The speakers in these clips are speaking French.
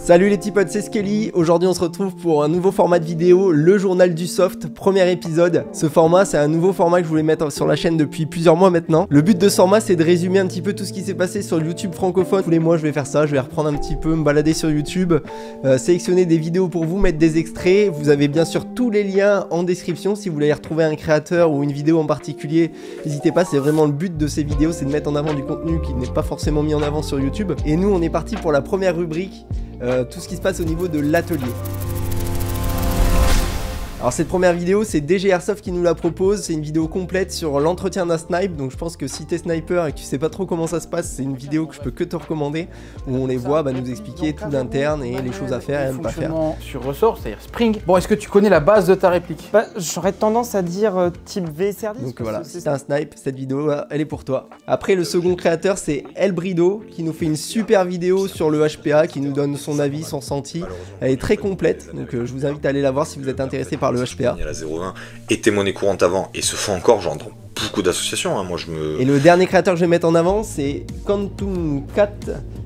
Salut les petits potes, c'est Skelly. Aujourd'hui on se retrouve pour un nouveau format de vidéo, le journal du soft, premier épisode. Ce format c'est un nouveau format que je voulais mettre sur la chaîne depuis plusieurs mois maintenant. Le but de ce format c'est de résumer un petit peu tout ce qui s'est passé sur le YouTube francophone. Tous les mois je vais faire ça, je vais reprendre un petit peu, me balader sur YouTube, sélectionner des vidéos pour vous, mettre des extraits. Vous avez bien sûr tous les liens en description. Si vous voulez retrouver un créateur ou une vidéo en particulier, n'hésitez pas, c'est vraiment le but de ces vidéos, c'est de mettre en avant du contenu qui n'est pas forcément mis en avant sur YouTube. Et nous on est parti pour la première rubrique. Tout ce qui se passe au niveau de l'atelier. Alors cette première vidéo c'est DG Airsoft qui nous la propose, c'est une vidéo complète sur l'entretien d'un snipe, donc je pense que si t'es sniper et que tu sais pas trop comment ça se passe, c'est une vidéo que je peux que te recommander, où on les voit nous expliquer tout l'interne et les choses à faire et à ne pas faire. Sur ressort, c'est-à-dire spring. Bon, est-ce que tu connais la base de ta réplique? J'aurais tendance à dire type VSR10. Donc voilà, si t'es un snipe, cette vidéo elle est pour toi. Après le second créateur c'est Elbrido qui nous fait une super vidéo sur le HPA, qui nous donne son avis, son ressenti. Elle est très complète, donc je vous invite à aller la voir si vous êtes intéressé par le HPA. La 0.1 était monnaie courante avant et se fait encore, genre dans beaucoup d'associations. Hein. Moi, Et le dernier créateur que je vais mettre en avant, c'est Quantum Cat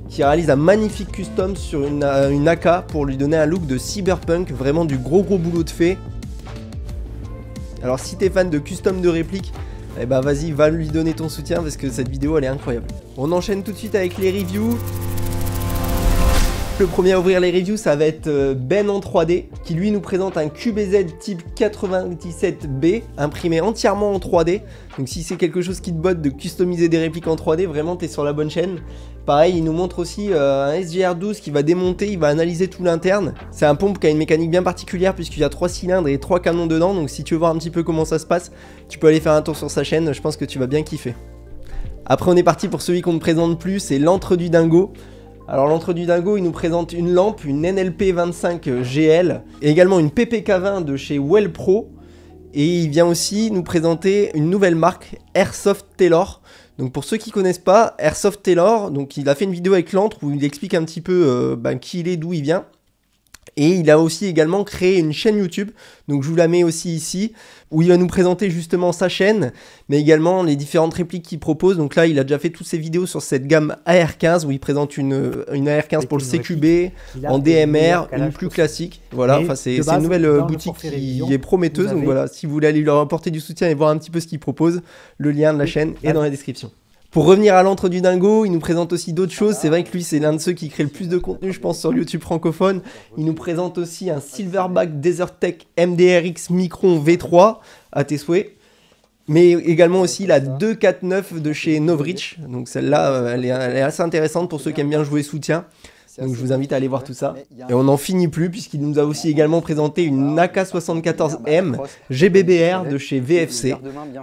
qui réalise un magnifique custom sur une AK pour lui donner un look de cyberpunk, vraiment du gros boulot de fait. Alors si t'es fan de custom de réplique, eh ben vas-y, va lui donner ton soutien parce que cette vidéo elle est incroyable. On enchaîne tout de suite avec les reviews. Le premier à ouvrir les reviews, ça va être Ben en 3D, qui lui nous présente un QBZ type 97B, imprimé entièrement en 3D. Donc si c'est quelque chose qui te botte de customiser des répliques en 3D, vraiment t'es sur la bonne chaîne. Pareil, il nous montre aussi un SGR12 qui va démonter, il va analyser tout l'interne. C'est un pompe qui a une mécanique bien particulière puisqu'il y a 3 cylindres et 3 canons dedans. Donc si tu veux voir un petit peu comment ça se passe, tu peux aller faire un tour sur sa chaîne, je pense que tu vas bien kiffer. Après on est parti pour celui qu'on ne présente plus, c'est l'Entre du Dingo. Alors l'Entre du Dingo, il nous présente une lampe, une NLP 25 GL, et également une PPK20 de chez Wellpro. Et il vient aussi nous présenter une nouvelle marque, Airsoft Taylor. Donc pour ceux qui connaissent pas, Airsoft Taylor, donc il a fait une vidéo avec l'Entre où il explique un petit peu qui il est, d'où il vient. Et il a aussi également créé une chaîne YouTube, donc je vous la mets aussi ici, où il va nous présenter justement sa chaîne, mais également les différentes répliques qu'il propose. Donc là, il a déjà fait toutes ses vidéos sur cette gamme AR15, où il présente une AR15 pour le CQB, en DMR, une plus classique. Voilà, enfin c'est une nouvelle boutique qui est prometteuse, donc voilà, si vous voulez aller leur apporter du soutien et voir un petit peu ce qu'il propose, le lien de la chaîne est dans la description. Pour revenir à l'Entre du Dingo, il nous présente aussi d'autres choses. C'est vrai que lui, c'est l'un de ceux qui crée le plus de contenu, je pense, sur YouTube francophone. Il nous présente aussi un Silverback Desertec MDRX Micron V3, à tes souhaits. Mais également aussi la 249 de chez Novritsch. Donc celle-là, elle est assez intéressante pour ceux qui aiment bien jouer soutien. Donc je vous invite à aller voir tout ça. Et on n'en finit plus puisqu'il nous a aussi également présenté une AK74M GBBR de chez VFC.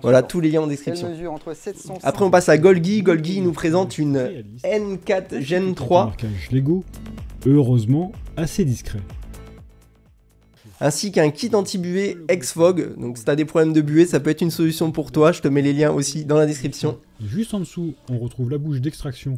Voilà, tous les liens en description. Après on passe à Golgi. Golgi nous présente une N4 Gen 3. Marquage Lego, heureusement assez discret. Ainsi qu'un kit anti-buée Exfog. Donc si tu as des problèmes de buée, ça peut être une solution pour toi. Je te mets les liens aussi dans la description. Et juste en dessous, on retrouve la bouche d'extraction.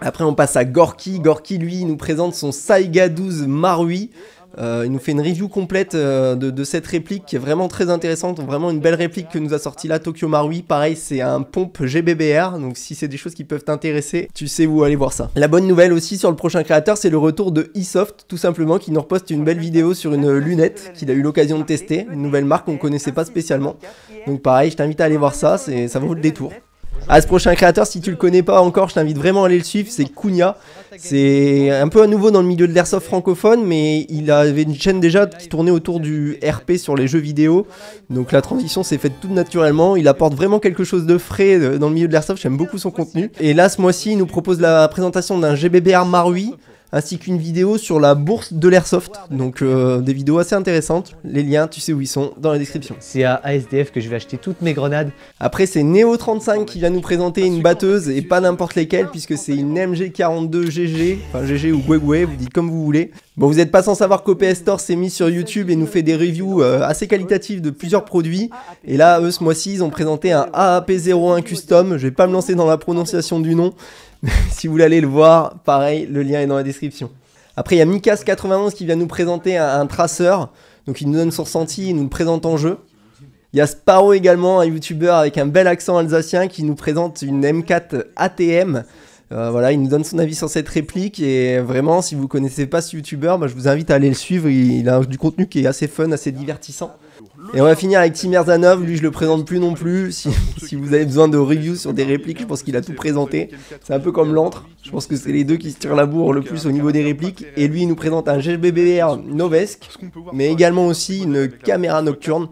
Après on passe à Gorky. Gorky lui il nous présente son Saiga 12 Marui. Il nous fait une review complète de cette réplique qui est vraiment très intéressante. Vraiment une belle réplique que nous a sorti là Tokyo Marui. Pareil c'est un pompe GBBR. Donc si c'est des choses qui peuvent t'intéresser, tu sais où aller voir ça. La bonne nouvelle aussi sur le prochain créateur, c'est le retour de eSoft tout simplement, qui nous reposte une belle vidéo sur une lunette qu'il a eu l'occasion de tester. Une nouvelle marque qu'on ne connaissait pas spécialement. Donc pareil je t'invite à aller voir ça, ça vaut le détour. À ce prochain créateur, si tu le connais pas encore, je t'invite vraiment à aller le suivre, c'est Kunya. C'est un peu à nouveau dans le milieu de l'airsoft francophone, mais il avait une chaîne déjà qui tournait autour du RP sur les jeux vidéo. Donc la transition s'est faite tout naturellement. Il apporte vraiment quelque chose de frais dans le milieu de l'airsoft, j'aime beaucoup son contenu. Et là, ce mois-ci, il nous propose la présentation d'un GBBR Marui, ainsi qu'une vidéo sur la bourse de l'airsoft. Donc des vidéos assez intéressantes. Les liens, tu sais où ils sont, dans la description. C'est à ASDF que je vais acheter toutes mes grenades. Après c'est Neo35 qui va nous présenter une batteuse, et pas n'importe lesquelles, puisque c'est une MG42 GG, enfin GG ou Gwegwe, vous dites comme vous voulez. Bon, vous n'êtes pas sans savoir qu'OPS Store s'est mis sur YouTube et nous fait des reviews assez qualitatives de plusieurs produits. Et là, eux, ce mois-ci, ils ont présenté un AAP01 Custom. Je vais pas me lancer dans la prononciation du nom. Si vous voulez aller le voir, pareil, le lien est dans la description. Après, il y a Mikas91 qui vient nous présenter un traceur. Donc, il nous donne son ressenti, il nous le présente en jeu. Il y a Sparrow également, un youtubeur avec un bel accent alsacien qui nous présente une M4 ATM Voilà, il nous donne son avis sur cette réplique et vraiment, si vous connaissez pas ce youtubeur, bah, je vous invite à aller le suivre. Il a du contenu qui est assez fun, assez divertissant. Et on va finir avec Tim Erzanov, lui je le présente plus non plus. Si vous avez besoin de reviews sur des répliques, je pense qu'il a tout présenté. C'est un peu comme l'antre, je pense que c'est les deux qui se tirent la bourre le plus au niveau des répliques. Et lui il nous présente un GBBR Novesc, mais également aussi une caméra nocturne.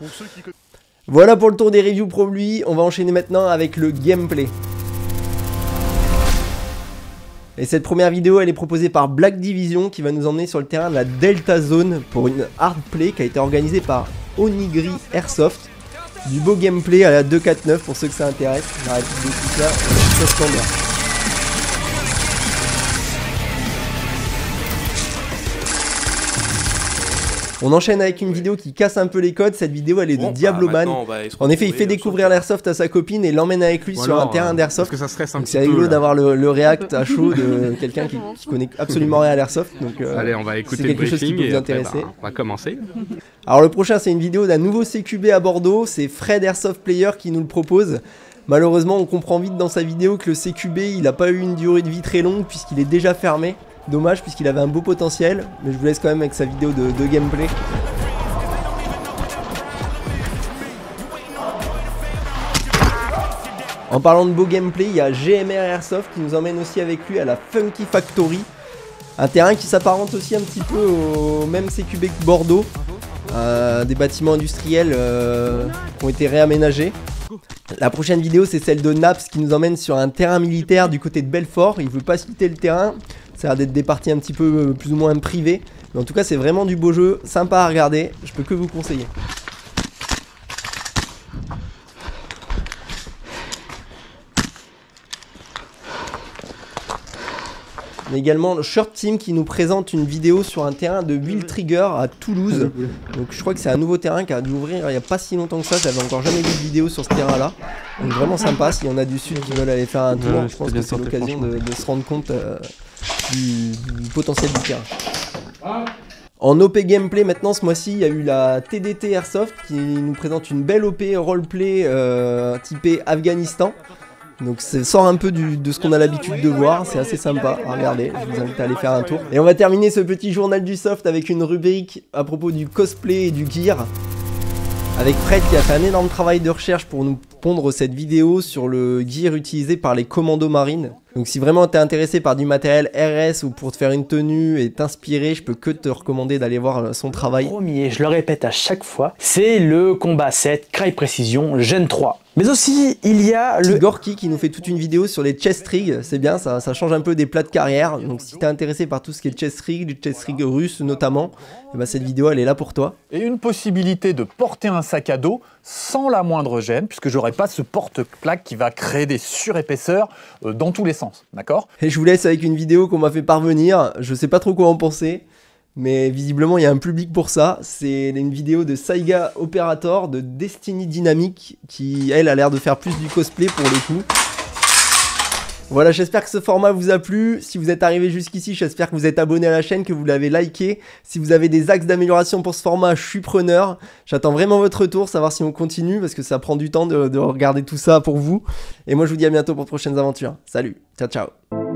Voilà pour le tour des reviews pro lui, on va enchaîner maintenant avec le gameplay. Et cette première vidéo elle est proposée par Black Division qui va nous emmener sur le terrain de la Delta Zone pour une hard play qui a été organisée par Onigri Airsoft. Du beau gameplay à la 2.4.9 pour ceux que ça intéresse. J'arrête de tout ça, ça se bien. On enchaîne avec une vidéo qui casse un peu les codes. Cette vidéo elle est de Diabloman. En effet il fait découvrir l'airsoft à sa copine et l'emmène avec lui sur un terrain d'airsoft. C'est rigolo d'avoir le react à chaud de quelqu'un qui connaît absolument rien à l'airsoft. Donc allez, on va écouter c'est quelque chose qui peut vous intéresser. On va commencer. Alors le prochain c'est une vidéo d'un nouveau CQB à Bordeaux. C'est Fred Airsoft Player qui nous le propose. Malheureusement on comprend vite dans sa vidéo que le CQB il n'a pas eu une durée de vie très longue puisqu'il est déjà fermé. Dommage puisqu'il avait un beau potentiel, mais je vous laisse quand même avec sa vidéo de gameplay. En parlant de beau gameplay, il y a GMR Airsoft qui nous emmène aussi avec lui à la Funky Factory. Un terrain qui s'apparente aussi un petit peu au même CQB que Bordeaux. Des bâtiments industriels qui ont été réaménagés. La prochaine vidéo c'est celle de Naps qui nous emmène sur un terrain militaire du côté de Belfort. Il veut pas citer le terrain. Ça a l'air d'être des parties un petit peu plus ou moins privées. Mais en tout cas c'est vraiment du beau jeu, sympa à regarder, je peux que vous conseiller. Mais également le Shirt Team qui nous présente une vidéo sur un terrain de Will Trigger à Toulouse. Donc je crois que c'est un nouveau terrain qui a dû ouvrir il n'y a pas si longtemps que ça. J'avais encore jamais vu de vidéo sur ce terrain là. Donc vraiment sympa, s'il y en a du sud qui veulent aller faire un tour, je pense que c'est l'occasion de se rendre compte du potentiel du terrain. En OP gameplay maintenant ce mois-ci il y a eu la TDT Airsoft qui nous présente une belle OP roleplay typée Afghanistan. Donc ça sort un peu de ce qu'on a l'habitude de voir, c'est assez sympa à regarder, je vous invite à aller faire un tour. Et on va terminer ce petit journal du soft avec une rubrique à propos du cosplay et du gear. Avec Fred qui a fait un énorme travail de recherche pour nous pondre cette vidéo sur le gear utilisé par les commandos marines. Donc si vraiment t'es intéressé par du matériel RS ou pour te faire une tenue et t'inspirer, je peux que te recommander d'aller voir son travail. Premier, je le répète à chaque fois, c'est le combat 7 Crye Précision Gen 3. Mais aussi, il y a le Gorky qui nous fait toute une vidéo sur les chest rigs, c'est bien, ça change un peu des plats de carrière. Donc si t'es intéressé par tout ce qui est chest rig, les chest rigs russes notamment, et bah cette vidéo elle est là pour toi. Et une possibilité de porter un sac à dos sans la moindre gêne, puisque j'aurai pas ce porte-plaque qui va créer des surépaisseurs dans tous les sens, d'accord? Et je vous laisse avec une vidéo qu'on m'a fait parvenir, je sais pas trop quoi en penser. Mais visiblement il y a un public pour ça. C'est une vidéo de Saiga Operator de Destiny Dynamics qui elle a l'air de faire plus du cosplay pour le coup. Voilà, j'espère que ce format vous a plu. Si vous êtes arrivé jusqu'ici, j'espère que vous êtes abonné à la chaîne, que vous l'avez liké. Si vous avez des axes d'amélioration pour ce format, je suis preneur. J'attends vraiment votre retour, savoir si on continue, parce que ça prend du temps de regarder tout ça pour vous. Et moi je vous dis à bientôt pour de prochaines aventures. Salut, ciao ciao.